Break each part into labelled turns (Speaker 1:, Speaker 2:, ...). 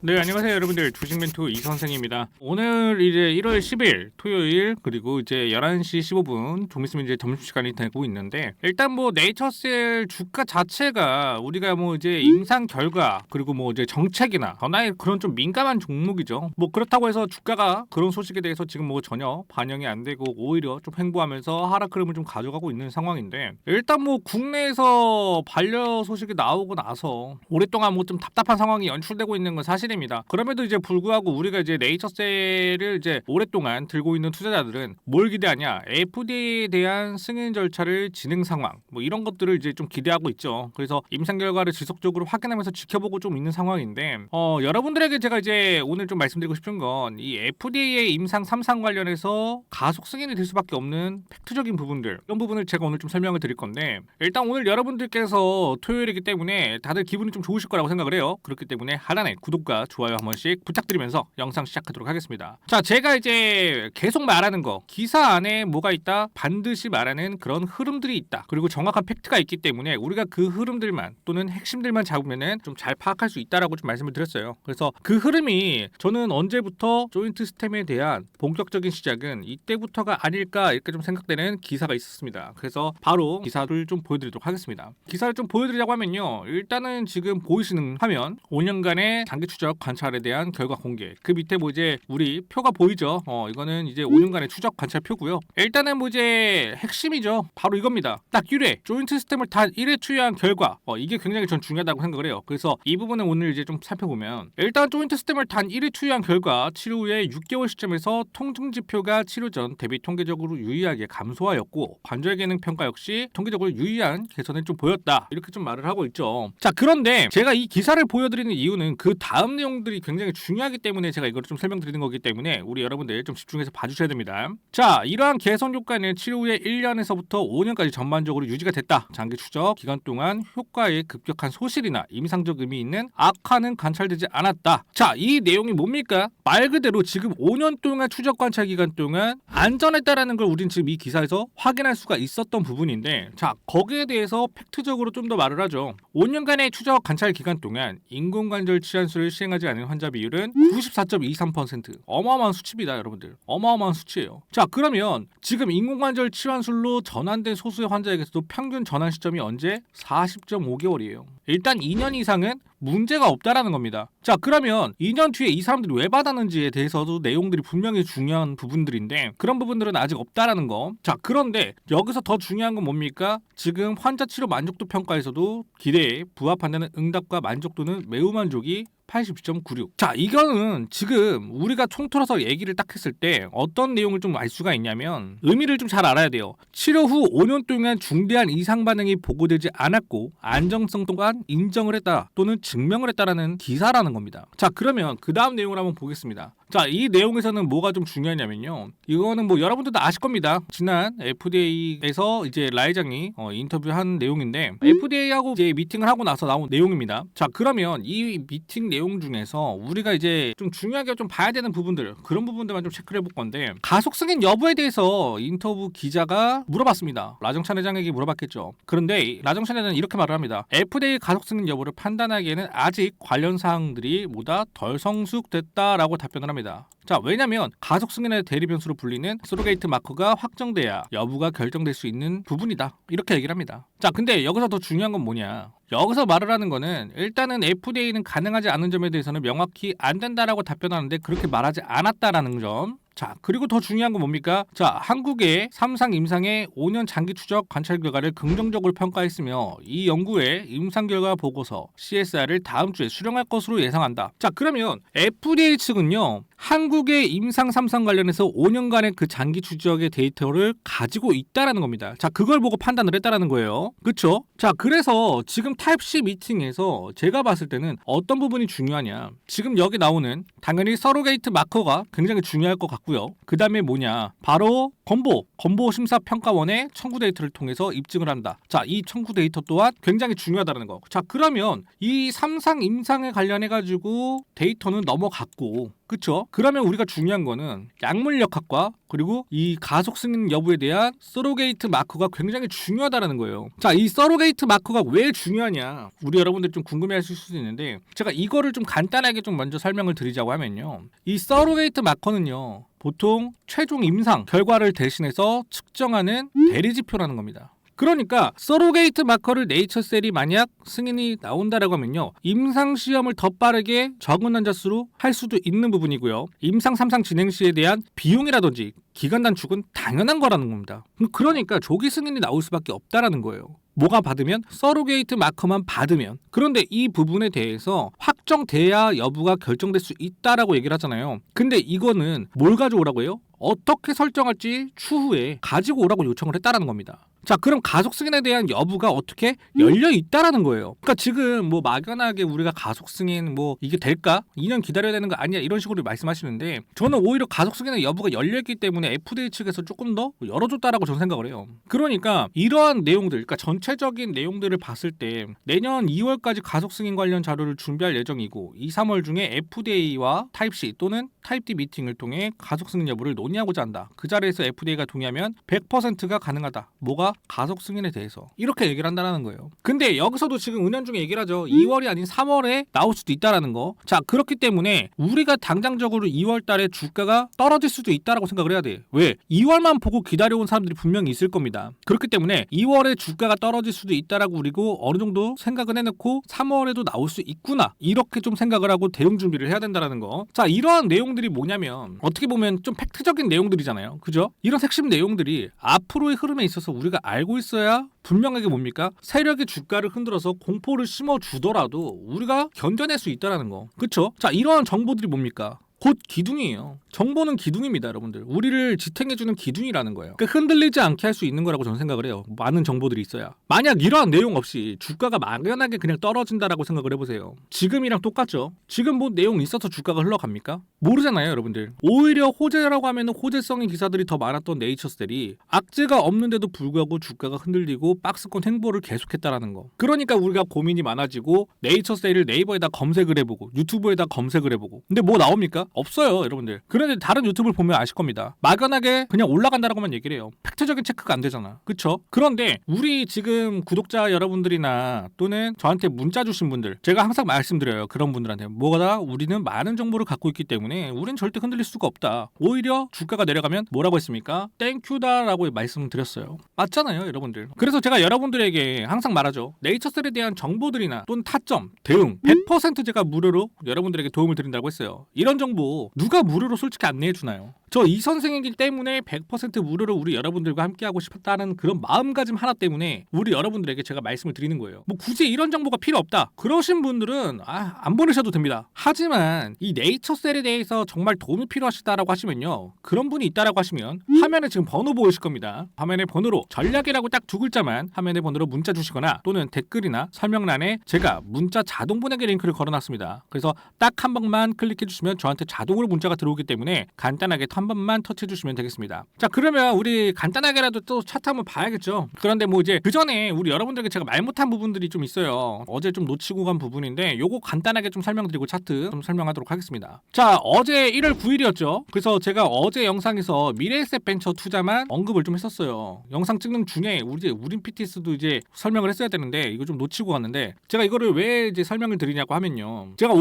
Speaker 1: 네, 안녕하세요 여러분들. 주식멘토 이선생입니다. 오늘 이제 1월 10일 토요일, 그리고 이제 11시 15분 좀 있으면 이제 점심시간이 되고 있는데, 일단 뭐 네이처셀 주가 자체가 우리가 뭐 이제 임상 결과, 그리고 뭐 이제 정책이나 변화에 그런 좀 민감한 종목이죠. 뭐 그렇다고 해서 주가가 그런 소식에 대해서 지금 뭐 전혀 반영이 안 되고 오히려 좀 횡보하면서 하락 흐름을 좀 가져가고 있는 상황인데, 일단 뭐 국내에서 반려 소식이 나오고 나서 오랫동안 뭐 좀 답답한 상황이 연출되고 있는 건 사실입니다. 그럼에도 이제 불구하고 우리가 이제 네이처셀을 이제 오랫동안 들고 있는 투자자들은 뭘 기대하냐? FDA에 대한 승인 절차를 진행 상황, 뭐 이런 것들을 이제 좀 기대하고 있죠. 그래서 임상 결과를 지속적으로 확인하면서 지켜보고 좀 있는 상황인데, 여러분들에게 제가 이제 오늘 좀 말씀드리고 싶은 건 이 FDA의 임상 3상 관련해서 가속 승인이 될 수밖에 없는 팩트적인 부분들, 이런 부분을 제가 오늘 좀 설명을 드릴 건데, 일단 오늘 여러분들께서 토요일이기 때문에 다들 기분이 좀 좋으실 거라고 생각을 해요. 그렇기 때문에 하단에 구독과 좋아요 한 번씩 부탁드리면서 영상 시작하도록 하겠습니다. 자, 제가 이제 계속 말하는 거, 기사 안에 뭐가 있다? 반드시 말하는 그런 흐름들이 있다. 그리고 정확한 팩트가 있기 때문에 우리가 그 흐름들만 또는 핵심들만 잡으면은 좀 잘 파악할 수 있다라고 좀 말씀을 드렸어요. 그래서 그 흐름이 저는 언제부터 조인트 스템에 대한 본격적인 시작은 이때부터가 아닐까 이렇게 좀 생각되는 기사가 있었습니다. 그래서 바로 기사를 좀 보여드리도록 하겠습니다. 기사를 좀 보여드리자고 하면요, 일단은 지금 보이시는 화면 5년간의 장기 추적 관찰에 대한 결과 공개. 그 밑에 뭐 이제 우리 표가 보이죠? 이거는 이제 5년간의 추적 관찰 표고요. 일단은 뭐 이제 핵심이죠. 바로 이겁니다. 딱 1회 조인트 스템을 단 1회 투여한 결과. 이게 굉장히 전 중요하다고 생각을 해요. 그래서 이 부분은 오늘 이제 좀 살펴보면, 일단 조인트 스템을 단 1회 투여한 결과 치료 후에 6개월 시점에서 통증 지표가 치료 전 대비 통계적으로 유의하게 감소하였고, 관절 기능 평가 역시 통계적으로 유의한 개선을 좀 보였다. 이렇게 좀 말을 하고 있죠. 자, 그런데 제가 이 기사를 보여드리는 이유는 그 다음 내용들이 굉장히 중요하기 때문에 제가 이걸 좀 설명드리는 거기 때문에 우리 여러분들 좀 집중해서 봐주셔야 됩니다. 자, 이러한 개선 효과는 치료 후에 1년에서부터 5년까지 전반적으로 유지가 됐다. 장기 추적 기간 동안 효과의 급격한 소실이나 임상적 의미 있는 악화는 관찰되지 않았다. 자, 이 내용이 뭡니까? 말 그대로 지금 5년 동안 추적 관찰 기간 동안 안전했다라는 걸 우린 지금 이 기사에서 확인할 수가 있었던 부분인데, 자, 거기에 대해서 팩트적으로 좀 더 말을 하죠. 5년간의 추적 관찰 기간 동안 인공관절 치환술을 시행하지 않은 환자 비율은 94.23%. 어마어마한 수치입니다, 여러분들. 어마어마한 수치예요. 자, 그러면 지금 인공관절 치환술로 전환된 소수의 환자에게서도 평균 전환 시점이 언제? 40.5개월이에요. 일단 2년 이상은 문제가 없다라는 겁니다. 자, 그러면 2년 뒤에 이 사람들이 왜 받았는지에 대해서도 내용들이 분명히 중요한 부분들인데, 그런 부분들은 아직 없다라는 거. 자, 그런데 여기서 더 중요한 건 뭡니까? 지금 환자 치료 만족도 평가에서도 기대에 부합한다는 응답과 만족도는 매우 만족이 80.96. 자, 이거는 지금 우리가 총틀어서 얘기를 딱 했을 때 어떤 내용을 좀 알 수가 있냐면, 의미를 좀 잘 알아야 돼요. 치료 후 5년 동안 중대한 이상 반응이 보고되지 않았고 안정성 또한 인정을 했다 또는 증명을 했다라는 기사라는 겁니다. 자, 그러면 그 다음 내용을 한번 보겠습니다. 자, 이 내용에서는 뭐가 좀 중요하냐면요, 이거는 뭐 여러분들도 아실 겁니다. 지난 FDA에서 이제 라이장이 인터뷰한 내용인데, FDA하고 이제 미팅을 하고 나서 나온 내용입니다. 자, 그러면 이 미팅 내용 중에서 우리가 이제 좀 중요하게 좀 봐야 되는 부분들, 그런 부분들만 좀 체크를 해볼 건데, 가속 승인 여부에 대해서 인터뷰 기자가 물어봤습니다. 라정찬 회장에게 물어봤겠죠. 그런데 라정찬 회장은 이렇게 말을 합니다. FDA 가속 승인 여부를 판단하기에는 아직 관련 사항들이 보다 덜 성숙됐다라고 답변을 합니다. 자, 왜냐면 가속 승인의 대리 변수로 불리는 서로게이트 마커가 확정돼야 여부가 결정될 수 있는 부분이다. 이렇게 얘기를 합니다. 자, 근데 여기서 더 중요한 건 뭐냐? 여기서 말을 하는 거는, 일단은 FDA는 가능하지 않은 점에 대해서는 명확히 안 된다라고 답변하는데 그렇게 말하지 않았다라는 점. 자, 그리고 더 중요한 건 뭡니까? 자, 한국의 3상 임상의 5년 장기 추적 관찰 결과를 긍정적으로 평가했으며 이 연구의 임상 결과 보고서 CSR을 다음 주에 수령할 것으로 예상한다. 자, 그러면 FDA 측은요, 한국의 임상 3상 관련해서 5년간의 그 장기 추적의 데이터를 가지고 있다라는 겁니다. 자, 그걸 보고 판단을 했다라는 거예요. 그렇죠? 자, 그래서 지금 타입C 미팅에서 제가 봤을 때는 어떤 부분이 중요하냐, 지금 여기 나오는 당연히 서로게이트 마커가 굉장히 중요할 것 같고요. 그 다음에 뭐냐, 바로 건보 심사평가원의 청구 데이터를 통해서 입증을 한다. 자, 이 청구 데이터 또한 굉장히 중요하다는 거. 자, 그러면 이 3상 임상에 관련해 가지고 데이터는 넘어갔고, 그쵸? 그러면 우리가 중요한 거는 약물역학과 그리고 이 가속 승인 여부에 대한 서로게이트 마커가 굉장히 중요하다는 거예요. 자, 이 서로게이트 마커가 왜 중요하냐? 우리 여러분들 좀 궁금해하실 수도 있는데 제가 이거를 좀 간단하게 좀 먼저 설명을 드리자고 하면요. 이 서로게이트 마커는요. 보통 최종 임상 결과를 대신해서 측정하는 대리지표라는 겁니다. 그러니까 서로게이트 마커를 네이처셀이 만약 승인이 나온다라고 하면요. 임상 시험을 더 빠르게 적은 환자 수로 할 수도 있는 부분이고요. 임상 3상 진행 시에 대한 비용이라든지 기간 단축은 당연한 거라는 겁니다. 그러니까 조기 승인이 나올 수밖에 없다라는 거예요. 뭐가 받으면 서로게이트 마커만 받으면. 그런데 이 부분에 대해서 확정돼야 여부가 결정될 수 있다라고 얘기를 하잖아요. 근데 이거는 뭘 가져오라고 해요? 어떻게 설정할지 추후에 가지고 오라고 요청을 했다라는 겁니다. 자, 그럼 가속 승인에 대한 여부가 어떻게 열려 있다라는 거예요. 그러니까 지금 뭐 막연하게 우리가 가속 승인 뭐 이게 될까? 2년 기다려야 되는 거 아니야? 이런 식으로 말씀하시는데 저는 오히려 가속 승인의 여부가 열려 있기 때문에 FDA 측에서 조금 더 열어줬다라고 저는 생각을 해요. 그러니까 이러한 내용들, 그러니까 전체적인 내용들을 봤을 때 내년 2월까지 가속 승인 관련 자료를 준비할 예정이고 2, 3월 중에 FDA와 타입 C 또는 타입 D 미팅을 통해 가속 승인 여부를 논의하고자 한다. 그 자리에서 FDA가 동의하면 100%가 가능하다. 뭐가? 가속 승인에 대해서 이렇게 얘기를 한다는 거예요. 근데 여기서도 지금 은연중에 얘기를 하죠. 2월이 아닌 3월에 나올 수도 있다라는 거. 자, 그렇기 때문에 우리가 당장적으로 2월 달에 주가가 떨어질 수도 있다라고 생각을 해야 돼. 왜? 2월만 보고 기다려온 사람들이 분명히 있을 겁니다. 그렇기 때문에 2월에 주가가 떨어질 수도 있다라고 그리고 어느 정도 생각은 해놓고 3월에도 나올 수 있구나. 이렇게 좀 생각을 하고 대응 준비를 해야 된다라는 거. 자, 이러한 내용들이 뭐냐면 어떻게 보면 좀 팩트적인 내용들이잖아요. 그죠? 이런 핵심 내용들이 앞으로의 흐름에 있어서 우리가 알고 있어야 분명하게 뭡니까? 세력이 주가를 흔들어서 공포를 심어주더라도 우리가 견뎌낼 수 있다는 거. 그쵸? 자, 이러한 정보들이 뭡니까? 곧 기둥이에요. 정보는 기둥입니다, 여러분들. 우리를 지탱해주는 기둥이라는 거예요. 그러니까 흔들리지 않게 할 수 있는 거라고 저는 생각을 해요. 많은 정보들이 있어야. 만약 이러한 내용 없이 주가가 막연하게 그냥 떨어진다라고 생각을 해보세요. 지금이랑 똑같죠? 지금 뭐 내용 있어서 주가가 흘러갑니까? 모르잖아요, 여러분들. 오히려 호재라고 하면 호재성의 기사들이 더 많았던 네이처셀이 악재가 없는데도 불구하고 주가가 흔들리고 박스권 행보를 계속했다라는 거. 그러니까 우리가 고민이 많아지고 네이처셀을 네이버에다 검색을 해보고 유튜브에다 검색을 해보고. 근데 뭐 나옵니까? 없어요, 여러분들. 그런데 다른 유튜브를 보면 아실 겁니다. 막연하게 그냥 올라간다라고만 얘기를 해요. 팩트적인 체크가 안 되잖아. 그쵸? 그런데 우리 지금 구독자 여러분들이나 또는 저한테 문자 주신 분들, 제가 항상 말씀드려요. 그런 분들한테 뭐가 우리는 많은 정보를 갖고 있기 때문에 우린 절대 흔들릴 수가 없다. 오히려 주가가 내려가면 뭐라고 했습니까? 땡큐다라고 말씀드렸어요. 맞잖아요, 여러분들. 그래서 제가 여러분들에게 항상 말하죠. 네이처셀에 대한 정보들이나 또는 타점, 대응 100% 제가 무료로 여러분들에게 도움을 드린다고 했어요. 이런 정보 누가 무료로 솔직히 안내해주나요? 저 이 선생이기 때문에 100% 무료로 우리 여러분들과 함께하고 싶다는 그런 마음가짐 하나 때문에 우리 여러분들에게 제가 말씀을 드리는 거예요. 뭐 굳이 이런 정보가 필요 없다 그러신 분들은 안 보내셔도 됩니다. 하지만 이 네이처셀에 대해서 정말 도움이 필요하시다라고 하시면요, 그런 분이 있다라고 하시면 화면에 지금 번호 보이실 겁니다. 화면에 번호로 전략이라고 딱 두 글자만 화면에 번호로 문자 주시거나 또는 댓글이나 설명란에 제가 문자 자동 보내기 링크를 걸어놨습니다. 그래서 딱 한 번만 클릭해 주시면 저한테 자동으로 문자가 들어오기 때문에 간단하게 한 번만 터치해 주시면 되겠습니다. 자, 그러면 우리 간단하게라도 또 차트 한번 봐야겠죠. 그런데 뭐 이제 그 전에 우리 여러분들에게 제가 말 못한 부분들이 좀 있어요. 어제 좀 놓치고 간 부분인데 요거 간단하게 좀 설명드리고 차트 좀 설명하도록 하겠습니다. 자, 어제 1월 9일이었죠. 그래서 제가 어제 영상에서 미래에셋 벤처 투자만 언급을 좀 했었어요. 영상 찍는 중에 우린 PTS도 이제 설명을 했어야 되는데 이거 좀 놓치고 갔는데 제가 이거를 왜 이제 설명을 드리냐고 하면요. 제가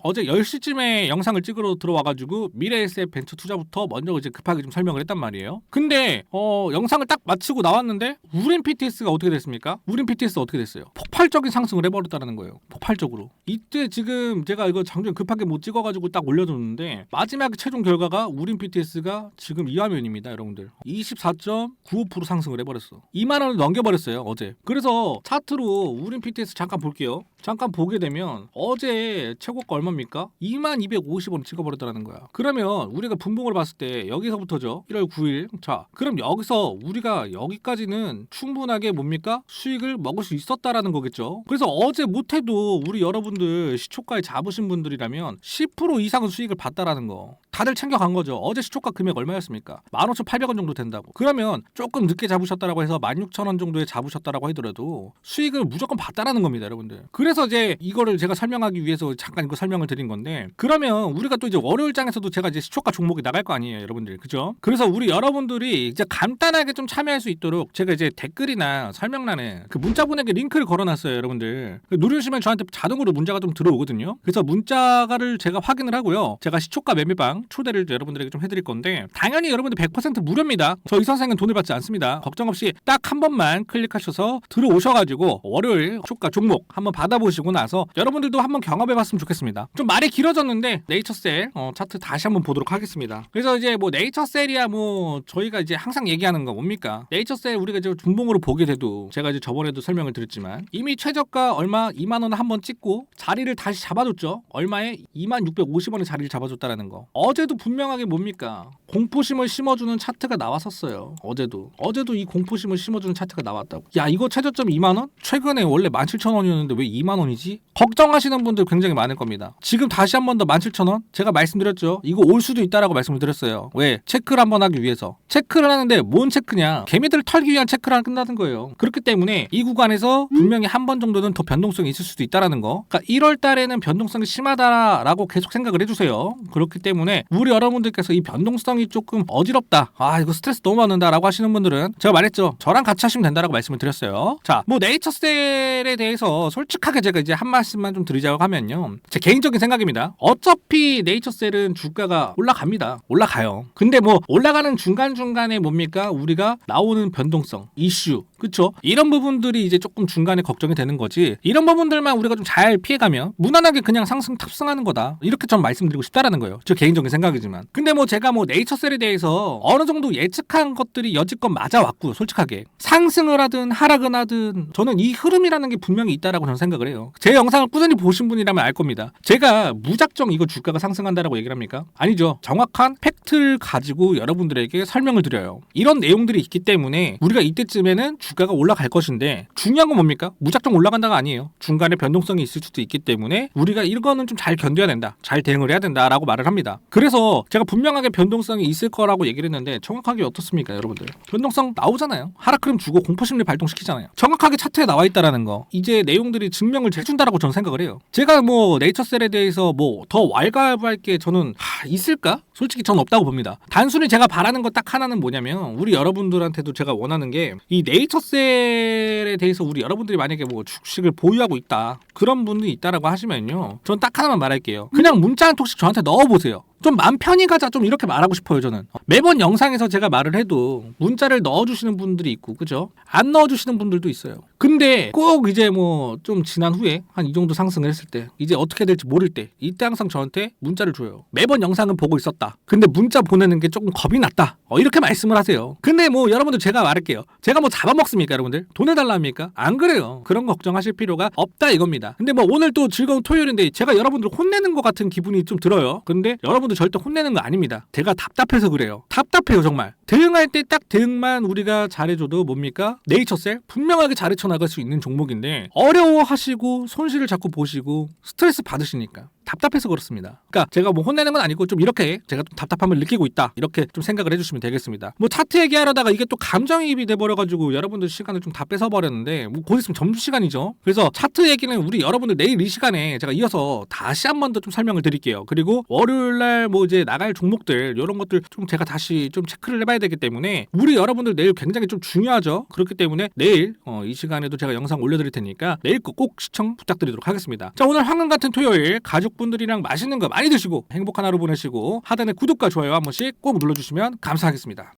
Speaker 1: 어제 10시쯤에 영상을 찍으러 들어와가지고 미래에셋 벤처 투자부터 먼저 이제 급하게 좀 설명을 했단 말이에요. 근데 영상을 딱 마치고 나왔는데 우린 PTS가 어떻게 됐습니까? 우린 PTS 어떻게 됐어요? 폭발적인 상승을 해버렸다는 거예요. 폭발적으로. 이때 지금 제가 이거 장중 급하게 못 찍어가지고 딱 올려줬는데 마지막 최종 결과가 우린 PTS가 지금 이 화면입니다, 여러분들. 24.95% 상승을 해버렸어. 2만 원을 넘겨버렸어요, 어제. 그래서 차트로 우린 PTS 잠깐 볼게요. 잠깐 보게 되면 어제 최고가 얼마입니까? 2250원 찍어버렸다는 거야. 그러면 우리가 분봉을 봤을 때 여기서부터죠. 1월 9일. 자, 그럼 여기서 우리가 여기까지는 충분하게 뭡니까? 수익을 먹을 수 있었다라는 거겠죠. 그래서 어제 못해도 우리 여러분들 시초가에 잡으신 분들이라면 10% 이상은 수익을 봤다라는 거. 다들 챙겨간 거죠. 어제 시초가 금액 얼마였습니까? 15,800원 정도 된다고. 그러면 조금 늦게 잡으셨다라고 해서 16,000원 정도에 잡으셨다라고 하더라도 수익을 무조건 봤다라는 겁니다, 여러분들. 그래서 그래서 이제 이거를 제가 설명하기 위해서 잠깐 이거 설명을 드린 건데, 그러면 우리가 또 이제 월요일장에서도 제가 이제 시초가 종목이 나갈 거 아니에요, 여러분들. 그죠? 그래서 우리 여러분들이 이제 간단하게 좀 참여할 수 있도록 제가 이제 댓글이나 설명란에 그 문자 보내기 링크를 걸어놨어요, 여러분들. 누르시면 저한테 자동으로 문자가 좀 들어오거든요. 그래서 문자를 제가 확인을 하고요. 제가 시초가 매매방 초대를 여러분들에게 좀 해드릴 건데, 당연히 여러분들 100% 무료입니다. 저 이 선생은 돈을 받지 않습니다. 걱정 없이 딱 한 번만 클릭하셔서 들어오셔가지고 월요일 시초가 종목 한번 받아보시고 나서 여러분들도 한번 경험해봤으면 좋겠습니다. 좀 말이 길어졌는데 네이처셀 차트 다시 한번 보도록 하겠습니다. 그래서 이제 뭐 네이처셀이야 뭐 저희가 이제 항상 얘기하는 거 뭡니까? 네이처셀 우리가 이제 중봉으로 보게 돼도 제가 이제 저번에도 설명을 드렸지만 이미 최저가 얼마 2만 원 한번 찍고 자리를 다시 잡아줬죠. 얼마에 2650원에 자리를 잡아줬다라는 거. 어제도 분명하게 뭡니까? 공포심을 심어주는 차트가 나왔었어요. 어제도 이 공포심을 심어주는 차트가 나왔다고. 야, 이거 최저점 2만 원? 최근에 원래 17,000원이었는데 왜 2만 원이지? 걱정하시는 분들 굉장히 많을 겁니다. 지금 다시 한 번 더 17,000원? 제가 말씀드렸죠. 이거 올 수도 있다라고 말씀을 드렸어요. 왜? 체크를 한번 하기 위해서. 체크를 하는데 뭔 체크냐? 개미들을 털기 위한 체크를 끝나는 거예요. 그렇기 때문에 이 구간에서 분명히 한 번 정도는 더 변동성이 있을 수도 있다라는 거. 그러니까 1월 달에는 변동성이 심하다라고 계속 생각을 해주세요. 그렇기 때문에 우리 여러분들께서 이 변동성이 조금 어지럽다. 아, 이거 스트레스 너무 받는다라고 하시는 분들은 제가 말했죠. 저랑 같이 하시면 된다라고 말씀을 드렸어요. 자, 뭐 네이처셀에 대해서 솔직하게 제가 이제 한 말씀만 좀 드리자고 하면요. 제 개인적인 생각입니다. 어차피 네이처셀은 주가가 올라가요. 근데 뭐 올라가는 중간중간에 뭡니까? 우리가 나오는 변동성, 이슈, 그쵸? 이런 부분들이 이제 조금 중간에 걱정이 되는 거지. 이런 부분들만 우리가 좀 잘 피해가면 무난하게 그냥 탑승하는 거다. 이렇게 좀 말씀드리고 싶다라는 거예요. 저 개인적인 생각이지만. 근데 뭐 제가 뭐 네이처셀에 대해서 어느 정도 예측한 것들이 여지껏 맞아왔고, 솔직하게 상승을 하든 하락을 하든 저는 이 흐름이라는 게 분명히 있다라고 저는 생각을 해요. 제 영상을 꾸준히 보신 분이라면 알 겁니다. 제가 무작정 이거 주가가 상승한다라고 얘기를 합니까? 아니죠. 정확한 팩트를 가지고 여러분들에게 설명을 드려요. 이런 내용들이 있기 때문에 우리가 이때쯤에는 주가가 올라갈 것인데, 중요한 건 뭡니까? 무작정 올라간다가 아니에요. 중간에 변동성이 있을 수도 있기 때문에 우리가 이거는 좀 잘 견뎌야 된다, 잘 대응을 해야 된다라고 말을 합니다. 그래서 제가 분명하게 변동성이 있을 거라고 얘기를 했는데 정확하게 어떻습니까, 여러분들? 변동성 나오잖아요. 하락 흐름 주고 공포심리 발동시키잖아요. 정확하게 차트에 나와 있다라는 거. 이제 내용들이 증명을 해준다라고 저는 생각을 해요. 제가 뭐 네이처셀에 대해서 뭐 더 왈가왈부할 게 저는 있을까? 솔직히 저는 없다고 봅니다. 단순히 제가 바라는 것 딱 하나는 뭐냐면, 우리 여러분들한테도 제가 원하는 게, 이 네이처셀에 대해서 우리 여러분들이 만약에 뭐 주식을 보유하고 있다, 그런 분들이 있다라고 하시면요, 전 딱 하나만 말할게요. 그냥 문자 한 통씩 저한테 넣어보세요. 좀 마음 편히 가자, 좀 이렇게 말하고 싶어요. 저는 매번 영상에서 제가 말을 해도 문자를 넣어주시는 분들이 있고, 그죠? 안 넣어주시는 분들도 있어요. 근데 꼭 이제 뭐 좀 지난 후에 한 이 정도 상승을 했을 때, 이제 어떻게 될지 모를 때, 이때 항상 저한테 문자를 줘요. 매번 영상은 보고 있었다, 근데 문자 보내는 게 조금 겁이 났다, 이렇게 말씀을 하세요. 근데 뭐 여러분들 제가 말할게요. 제가 뭐 잡아먹습니까, 여러분들? 돈 해달라 합니까? 안 그래요. 그런 거 걱정하실 필요가 없다 이겁니다. 근데 뭐 오늘 또 즐거운 토요일인데 제가 여러분들 혼내는 것 같은 기분이 좀 들어요. 근데 여러분들 절대 혼내는 거 아닙니다. 제가 답답해서 그래요. 답답해요, 정말. 대응할 때 딱 대응만 우리가 잘해줘도 뭡니까? 네이처셀 분명하게 잘해쳐 나갈 수 있는 종목인데, 어려워하시고 손실을 자꾸 보시고 스트레스 받으시니까 답답해서 그렇습니다. 그러니까 제가 뭐 혼내는 건 아니고, 좀 이렇게 제가 좀 답답함을 느끼고 있다, 이렇게 좀 생각을 해주시면 되겠습니다. 뭐 차트 얘기하려다가 이게 또 감정이입이 돼버려가지고 여러분들 시간을 좀 다 뺏어버렸는데, 뭐 곧 있으면 점심시간이죠. 그래서 차트 얘기는 우리 여러분들 내일 이 시간에 제가 이어서 다시 한 번 더 좀 설명을 드릴게요. 그리고 월요일날 뭐 이제 나갈 종목들, 이런 것들 좀 제가 다시 좀 체크를 해봐야 되기 때문에 우리 여러분들 내일 굉장히 좀 중요하죠. 그렇기 때문에 내일 이 시간에도 제가 영상 올려드릴 테니까 내일 거 꼭 시청 부탁드리도록 하겠습니다. 자, 오늘 황금 같은 토요일 가족분들이랑 맛있는 거 많이 드시고 행복한 하루 보내시고, 하단에 구독과 좋아요 한 번씩 꼭 눌러주시면 감사하겠습니다.